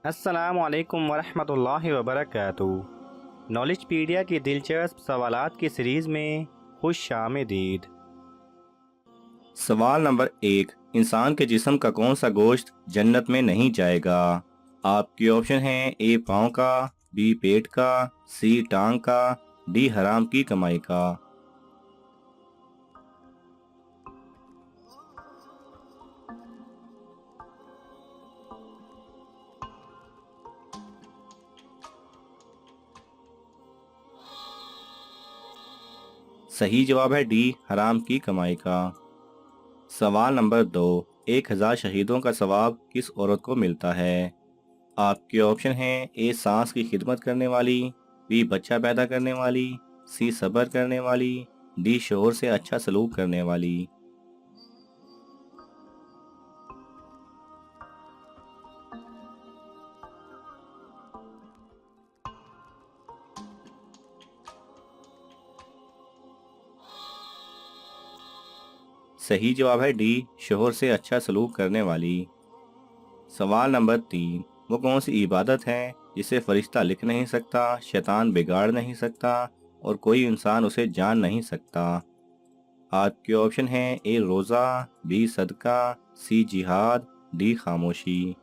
السلام علیکم ورحمۃ اللہ وبرکاتہ۔ نالج پیڈیا کی دلچسپ سوالات کی سیریز میں خوش آمدید۔ سوال نمبر 1، انسان کے جسم کا کون سا گوشت جنت میں نہیں جائے گا؟ آپ کے آپشن ہیں اے پاؤں کا، بی پیٹ کا، سی ٹانگ کا، ڈی حرام کی کمائی کا۔ صحیح جواب ہے ڈی حرام کی کمائی کا۔ سوال نمبر 2، 1000 شہیدوں کا ثواب کس عورت کو ملتا ہے؟ آپ کے آپشن ہیں اے سانس کی خدمت کرنے والی، بی بچہ پیدا کرنے والی، سی صبر کرنے والی، ڈی شوہر سے اچھا سلوک کرنے والی۔ صحیح جواب ہے ڈی شوہر سے اچھا سلوک کرنے والی۔ سوال نمبر 3، وہ کون سی عبادت ہے جسے فرشتہ لکھ نہیں سکتا، شیطان بگاڑ نہیں سکتا اور کوئی انسان اسے جان نہیں سکتا؟ آپ کے آپشن ہیں اے روزہ، بی صدقہ، سی جہاد، ڈی خاموشی۔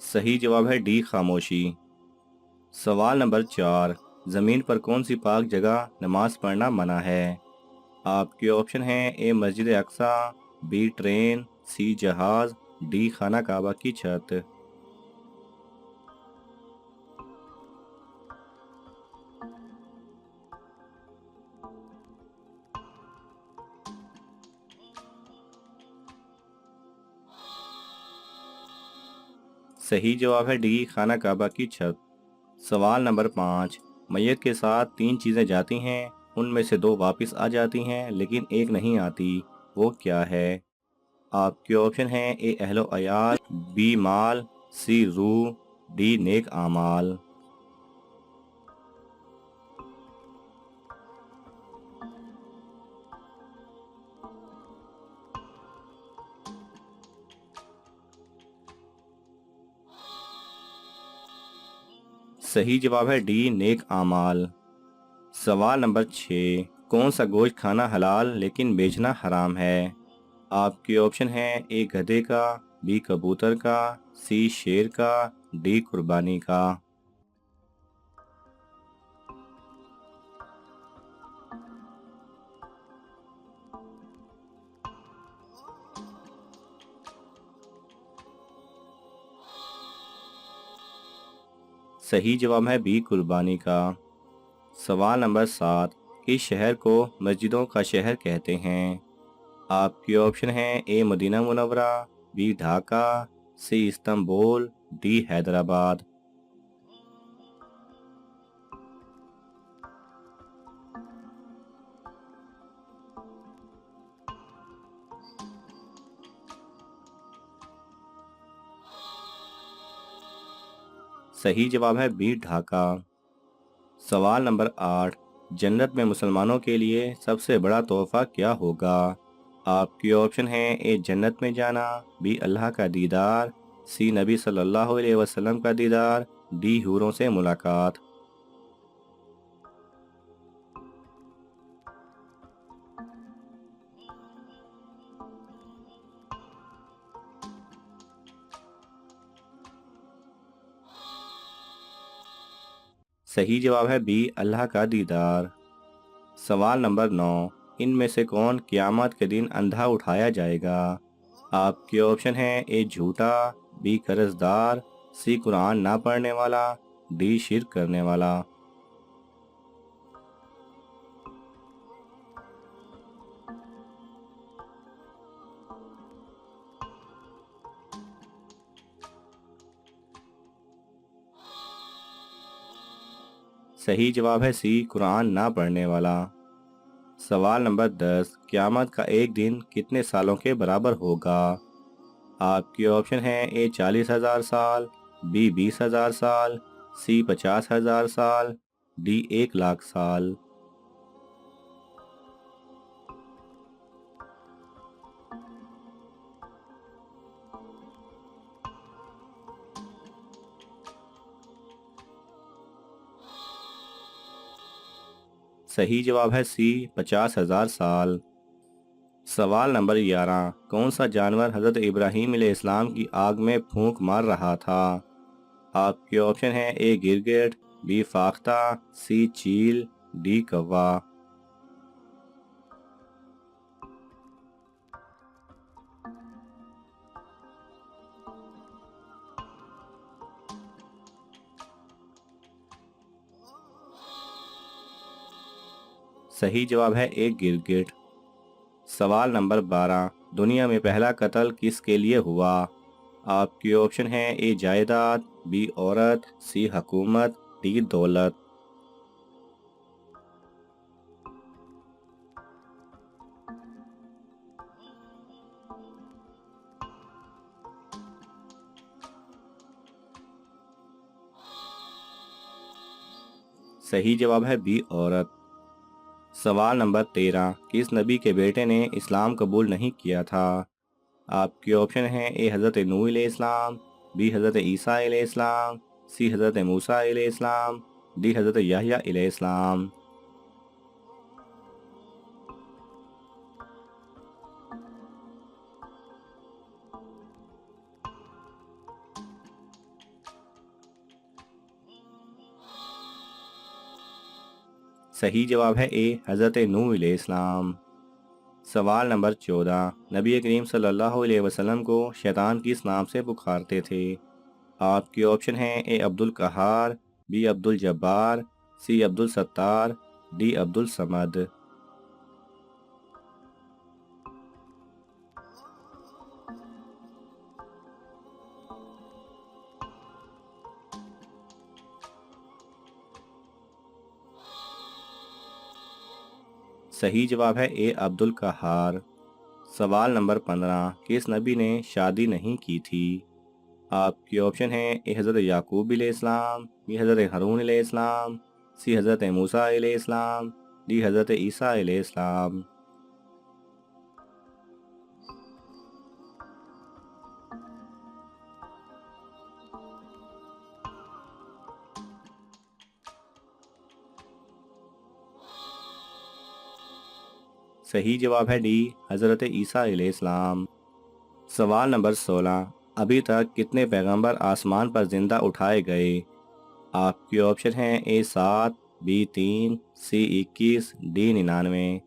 صحیح جواب ہے ڈی خاموشی۔ سوال نمبر 4، زمین پر کون سی پاک جگہ نماز پڑھنا منع ہے؟ آپ کے آپشن ہیں اے مسجد اقصی، بی ٹرین، سی جہاز، ڈی خانہ کعبہ کی چھت۔ صحیح جواب ہے ڈی خانہ کعبہ کی چھت۔ سوال نمبر 5، میت کے ساتھ 3 چیزیں جاتی ہیں، ان میں سے 2 واپس آ جاتی ہیں لیکن ایک نہیں آتی، وہ کیا ہے؟ آپ کے آپشن ہیں اے اہل و عیال، بی مال، سی روح، ڈی نیک اعمال۔ صحیح جواب ہے ڈی نیک اعمال۔ سوال نمبر 6، کون سا گوشت کھانا حلال لیکن بیچنا حرام ہے؟ آپ کے آپشن ہیں اے گدھے کا، بی کبوتر کا، سی شیر کا، ڈی قربانی کا۔ صحیح جواب ہے بی قربانی کا۔ سوال نمبر 7، کس شہر کو مسجدوں کا شہر کہتے ہیں؟ آپ کے آپشن ہیں اے مدینہ منورہ، B Dhaka, C Istanbul, D Hyderabad. صحیح جواب ہے بی ڈھاکہ۔ سوال نمبر 8، جنت میں مسلمانوں کے لیے سب سے بڑا تحفہ کیا ہوگا؟ آپ کے آپشن ہیں اے جنت میں جانا، بی اللہ کا دیدار، سی نبی صلی اللہ علیہ وسلم کا دیدار، ڈی حوروں سے ملاقات۔ صحیح جواب ہے بی اللہ کا دیدار۔ سوال نمبر 9، ان میں سے کون قیامت کے دن اندھا اٹھایا جائے گا؟ آپ کے آپشن ہیں اے جھوٹا، بی قرض دار، سی قرآن نہ پڑھنے والا، ڈی شرک کرنے والا۔ صحیح جواب ہے سی قرآن نہ پڑھنے والا۔ سوال نمبر 10، قیامت کا ایک دن کتنے سالوں کے برابر ہوگا؟ آپ کے آپشن ہیں اے 40,000 سال، بی 20,000 سال، سی 50,000 سال، ڈی 1,00,000 سال۔ صحیح جواب ہے سی 50,000 سال۔ سوال نمبر 11، کون سا جانور حضرت ابراہیم علیہ السلام کی آگ میں پھونک مار رہا تھا؟ آپ کے آپشن ہیں اے گرگٹ، بی فاختہ، سی چیل، ڈی کوا۔ صحیح جواب ہے اے گرگٹ۔ سوال نمبر 12، دنیا میں پہلا قتل کس کے لیے ہوا؟ آپ کے آپشن ہیں اے جائیداد، بی عورت، سی حکومت، ڈی دولت۔ صحیح جواب ہے بی عورت۔ سوال نمبر 13، کس نبی کے بیٹے نے اسلام قبول نہیں کیا تھا؟ آپ کے آپشن ہیں اے حضرت نوح علیہ السلام، بی حضرت عیسیٰ علیہ السلام، سی حضرت موسیٰ علیہ السلام، ڈی حضرت یحییٰ علیہ السلام۔ صحیح جواب ہے اے حضرت نوح علیہ السلام۔ سوال نمبر 14، نبی کریم صلی اللہ علیہ وسلم کو شیطان کس نام سے پکارتے تھے؟ آپ کے آپشن ہیں اے عبد القہار، be Abdul الجبار، C Abdul Sattar, D عبد الصمد۔ صحیح جواب ہے اے عبد القہار۔ سوال نمبر 15، کس نبی نے شادی نہیں کی تھی؟ آپ کے آپشن ہیں اے حضرت یعقوب علیہ السلام، بی حضرت ہارون علیہ السلام، سی حضرت موسیٰ علیہ السلام، ڈی حضرت عیسیٰ علیہ السلام۔ صحیح جواب ہے ڈی حضرت عیسیٰ علیہ السلام۔ سوال نمبر 16، ابھی تک کتنے پیغمبر آسمان پر زندہ اٹھائے گئے؟ آپ کے آپشن ہیں اے 7، بی 3، سی 21، ڈی 99۔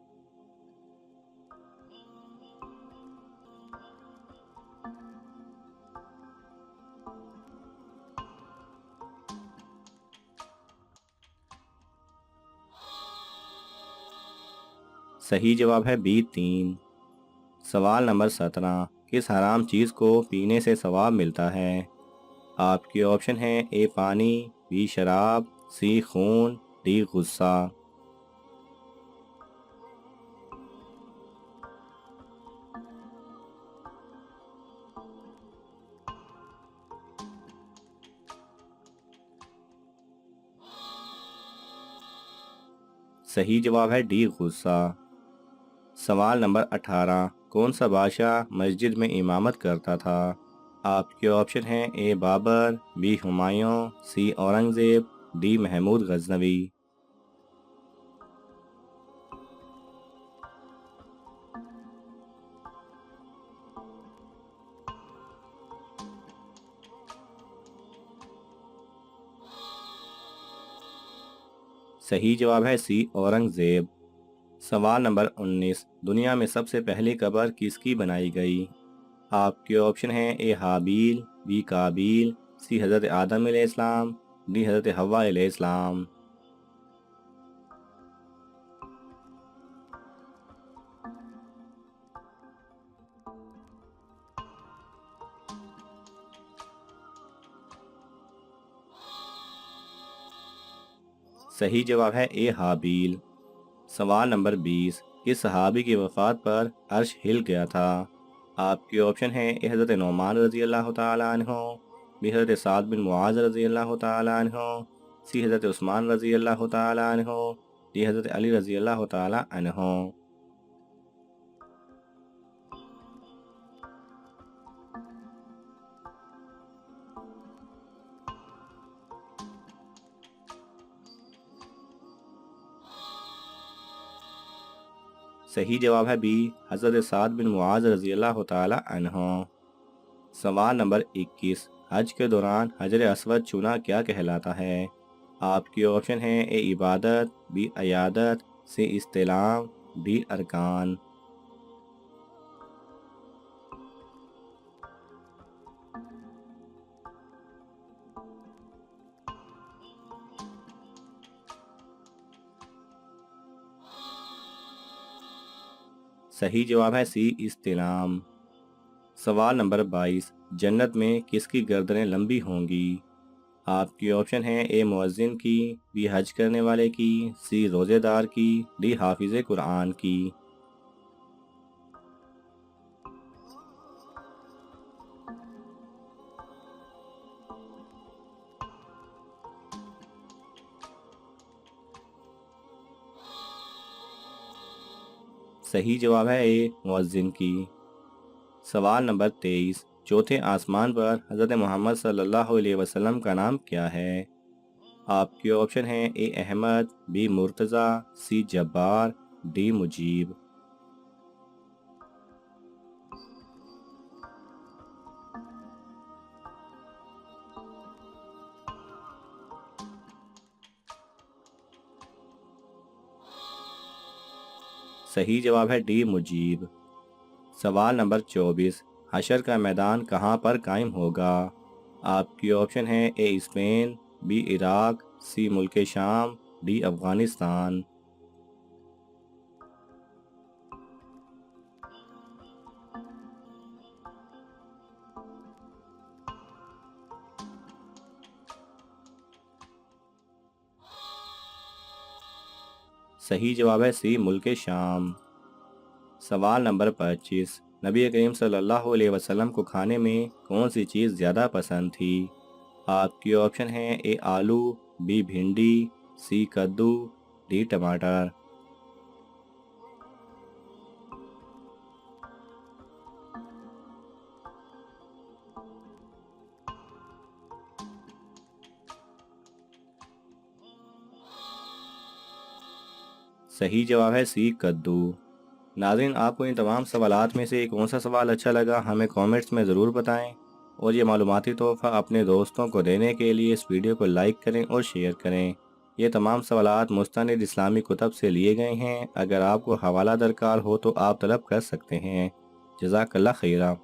صحیح جواب ہے بی 3۔ سوال نمبر 17، کس حرام چیز کو پینے سے ثواب ملتا ہے؟ آپ کے آپشن ہیں اے پانی، بی شراب، سی خون، ڈی غصہ۔ صحیح جواب ہے ڈی غصہ۔ سوال نمبر 18، کون سا بادشاہ مسجد میں امامت کرتا تھا؟ آپ کے آپشن ہیں A Babur, B Humayun, C Aurangzeb, D Mahmud Ghaznavi. صحیح جواب ہے سی اورنگزیب۔ سوال نمبر 19، دنیا میں سب سے پہلی قبر کس کی بنائی گئی؟ آپ کے آپشن ہیں اے حابیل، بی قابیل، سی حضرت آدم علیہ السلام، ڈی حضرت حوا علیہ السلام۔ صحیح جواب ہے اے حابیل۔ سوال نمبر 20، کس صحابی کی وفات پر عرش ہل گیا تھا؟ آپ کے آپشن ہیں اے حضرت نعمان رضی اللہ تعالیٰ عنہ، بی حضرت سعد بن معاذ رضی اللہ تعالی عنہ، سی حضرت عثمان رضی اللہ تعالی عنہ، ڈی حضرت علی رضی اللہ تعالی عنہ۔ صحیح جواب ہے بی حضرت سعد بن معاذ رضی اللہ تعالی عنہ۔ سوال نمبر 21، حج کے دوران حجر اسود چھونا کیا کہلاتا ہے؟ آپ کی آپشن ہیں اے عبادت، بی عیادت، سی استلام، ڈی ارکان۔ صحیح جواب ہے سی استلام۔ سوال نمبر 22، جنت میں کس کی گردنیں لمبی ہوں گی؟ آپ کی آپشن ہیں اے مؤذن کی، بی حج کرنے والے کی، سی روزے دار کی، ڈی حافظ قرآن کی۔ صحیح جواب ہے اے مؤذن کی۔ سوال نمبر 23، چوتھے آسمان پر حضرت محمد صلی اللہ علیہ وسلم کا نام کیا ہے؟ آپ کی آپشن ہیں A Ahmad, B Murtaza, C Jabbar, D Mujib. صحیح جواب ہے ڈی مجیب۔ سوال نمبر 24، حشر کا میدان کہاں پر قائم ہوگا؟ آپ کی آپشن ہیں اے اسپین، بی عراق، سی ملک شام، ڈی افغانستان۔ صحیح جواب ہے سی ملک شام۔ سوال نمبر 25، نبی کریم صلی اللہ علیہ وسلم کو کھانے میں کون سی چیز زیادہ پسند تھی؟ آپ کی آپشن ہیں اے آلو، بی بھنڈی، سی کدو، ڈی ٹماٹر۔ صحیح جواب ہے سی کدو۔ ناظرین، آپ کو ان تمام سوالات میں سے کون سا سوال اچھا لگا ہمیں کامنٹس میں ضرور بتائیں، اور یہ معلوماتی تحفہ اپنے دوستوں کو دینے کے لیے اس ویڈیو کو لائک کریں اور شیئر کریں۔ یہ تمام سوالات مستند اسلامی کتب سے لیے گئے ہیں، اگر آپ کو حوالہ درکار ہو تو آپ طلب کر سکتے ہیں۔ جزاک اللہ خیرہ۔